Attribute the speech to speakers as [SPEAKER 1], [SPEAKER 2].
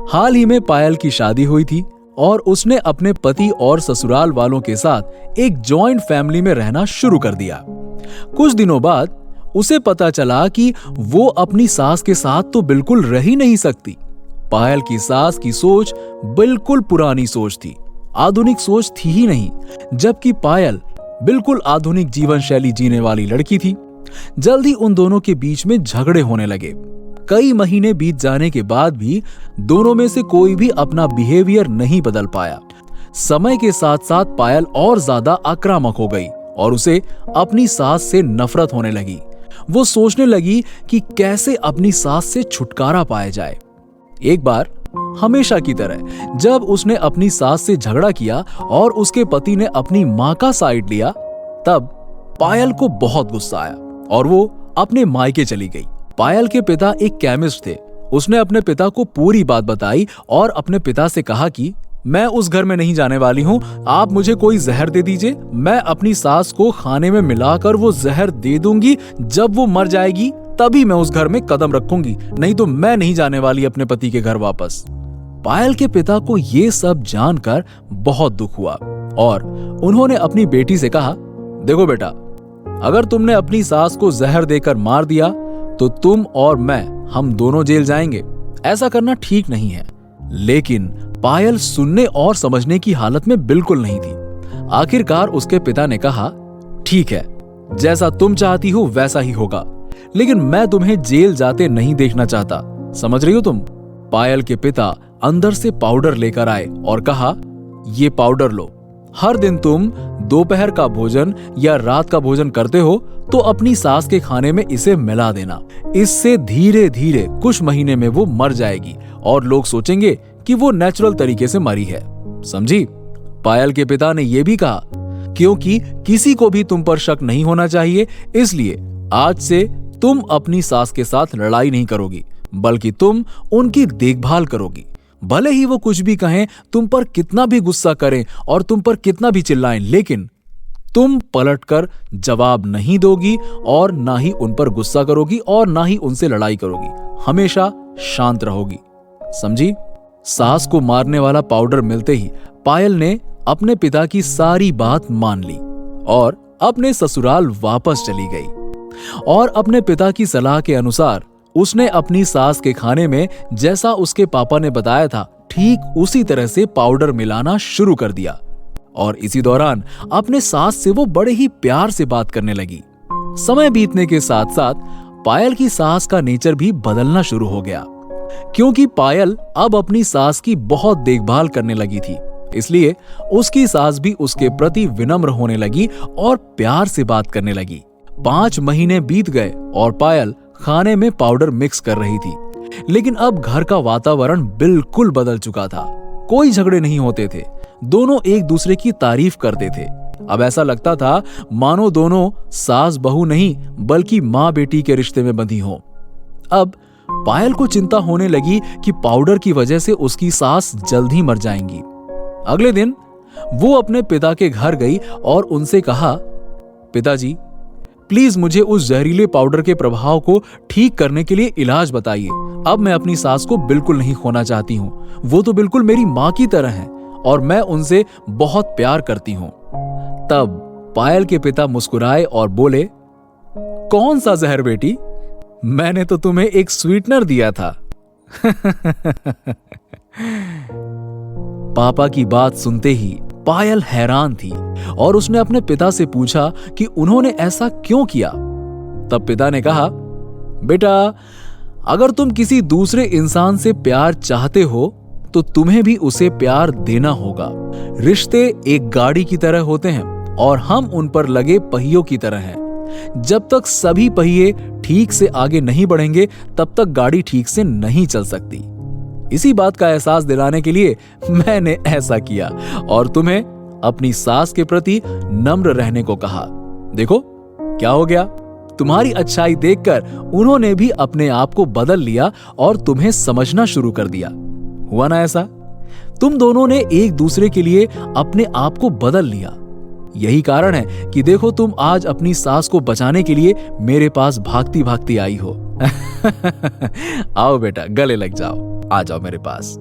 [SPEAKER 1] हाल ही में पायल की शादी हुई थी और उसने अपने पति और ससुराल वालों के साथ एक जॉइंट फैमिली में रहना शुरू कर दिया। कुछ दिनों बाद उसे पता चला कि वो अपनी सास के साथ तो बिल्कुल रह ही नहीं सकती। पायल की सास की सोच बिल्कुल पुरानी सोच थी, आधुनिक सोच थी ही नहीं, जबकि पायल बिल्कुल आधुनिक जीवन शैली जीने वाली लड़की थी। जल्द ही उन दोनों के बीच में झगड़े होने लगे। कई महीने बीत जाने के बाद भी दोनों में से कोई भी अपना बिहेवियर नहीं बदल पाया। समय के साथ साथ पायल और ज्यादा आक्रामक हो गई और उसे अपनी सास से नफरत होने लगी। वो सोचने लगी कि कैसे अपनी सास से छुटकारा पाया जाए। एक बार हमेशा की तरह जब उसने अपनी सास से झगड़ा किया और उसके पति ने अपनी मां का साइड लिया, तब पायल को बहुत गुस्सा आया और वो अपने मायके चली गई। पायल के पिता एक केमिस्ट थे। उसने अपने पिता को पूरी बात बताई और अपने पिता से कहा कि मैं उस घर में नहीं जाने वाली हूँ, आप मुझे कोई जहर दे दीजिए, मैं अपनी सास को खाने में मिलाकर वो जहर दे दूंगी, जब वो मर जाएगी तभी मैं उस घर में कदम रखूंगी, नहीं तो मैं नहीं जाने वाली अपने पति के घर वापस। पायल के पिता को ये सब जानकर बहुत दुख हुआ और उन्होंने अपनी बेटी से कहा, देखो बेटा, अगर तुमने अपनी सास को जहर देकर मार दिया तो तुम और मैं, हम दोनों जेल जाएंगे। ऐसा करना ठीक नहीं है। लेकिन पायल सुनने और समझने की हालत में बिल्कुल नहीं थी। आखिरकार उसके पिता ने कहा, ठीक है, जैसा तुम चाहती हो वैसा ही होगा, लेकिन मैं तुम्हें जेल जाते नहीं देखना चाहता, समझ रही हो तुम? पायल के पिता अंदर से पाउडर लेकर आए और कहा, ये पाउडर लो, हर दिन तुम दोपहर का भोजन या रात का भोजन करते हो तो अपनी सास के खाने में इसे मिला देना। इससे धीरे धीरे कुछ महीने में वो मर जाएगी और लोग सोचेंगे कि वो नेचुरल तरीके से मरी है, समझी? पायल के पिता ने यह भी कहा, क्योंकि किसी को भी तुम पर शक नहीं होना चाहिए, इसलिए आज से तुम अपनी सास के साथ लड़ाई नहीं करोगी, बल्कि तुम उनकी देखभाल करोगी। भले ही वो कुछ भी कहें, तुम पर कितना भी गुस्सा करें और तुम पर कितना भी चिल्लाएं, लेकिन तुम पलटकर जवाब नहीं दोगी और ना ही उन पर गुस्सा करोगी और ना ही उनसे लड़ाई करोगी। हमेशा शांत रहोगी, समझी? सास को मारने वाला पाउडर मिलते ही पायल ने अपने पिता की सारी बात मान ली और अपने ससुराल वापस चली गई और अपने पिता की सलाह के अनुसार उसने अपनी सास के खाने में जैसा उसके पापा ने बताया था ठीक उसी तरह से पाउडर मिलाना शुरू कर दिया और इसी दौरान अपने सास से वो बड़े ही प्यार से बात करने लगी। समय बीतने के साथ साथ पायल की सास का नेचर भी बदलना शुरू हो गया, क्योंकि पायल अब अपनी सास की बहुत देखभाल करने लगी थी, इसलिए उसकी सास भी उसके प्रति विनम्र होने लगी और प्यार से बात करने लगी। 5 महीने बीत गए और पायल खाने में पाउडर मिक्स कर रही थी, लेकिन अब घर का वातावरण बिल्कुल बदल चुका था। कोई झगड़े नहीं होते थे, दोनों एक दूसरे की तारीफ करते थे। अब ऐसा लगता था मानो दोनों सास बहू नहीं बल्कि माँ बेटी के रिश्ते में बंधी हों। अब पायल को चिंता होने लगी कि पाउडर की वजह से उसकी सास जल्द ही मर जाएंगी। अगले दिन वो अपने पिता के घर गई और उनसे कहा, पिताजी, प्लीज मुझे उस जहरीले पाउडर के प्रभाव को ठीक करने के लिए इलाज बताइए। अब मैं अपनी सास को बिल्कुल नहीं खोना चाहती हूँ। वो तो बिल्कुल मेरी माँ की तरह है और मैं उनसे बहुत प्यार करती हूँ। तब पायल के पिता मुस्कुराए और बोले, कौन सा जहर बेटी? मैंने तो तुम्हें एक स्वीटनर दिया था। पापा की बात सुनते ही पायल हैरान थी और उसने अपने पिता से पूछा कि उन्होंने ऐसा क्यों किया। तब पिता ने कहा, बेटा, अगर तुम किसी दूसरे इंसान से प्यार चाहते हो तो तुम्हें भी उसे प्यार देना होगा। रिश्ते एक गाड़ी की तरह होते हैं और हम उन पर लगे पहियों की तरह हैं। जब तक सभी पहिए ठीक से आगे नहीं बढ़ेंगे तब तक गाड़ी ठीक से नहीं चल सकती। इसी बात का एहसास दिलाने के लिए मैंने ऐसा किया और तुम्हें अपनी सास के प्रति नम्र रहने को कहा। देखो क्या हो गया, तुम्हारी अच्छाई देखकर उन्होंने भी अपने आप को बदल लिया और तुम्हें समझना शुरू कर दिया। हुआ ना ऐसा? तुम दोनों ने एक दूसरे के लिए अपने आप को बदल लिया। यही कारण है कि देखो तुम आज अपनी सास को बचाने के लिए मेरे पास भागती भागती आई हो। आओ बेटा, गले लग जाओ, आ जाओ मेरे पास।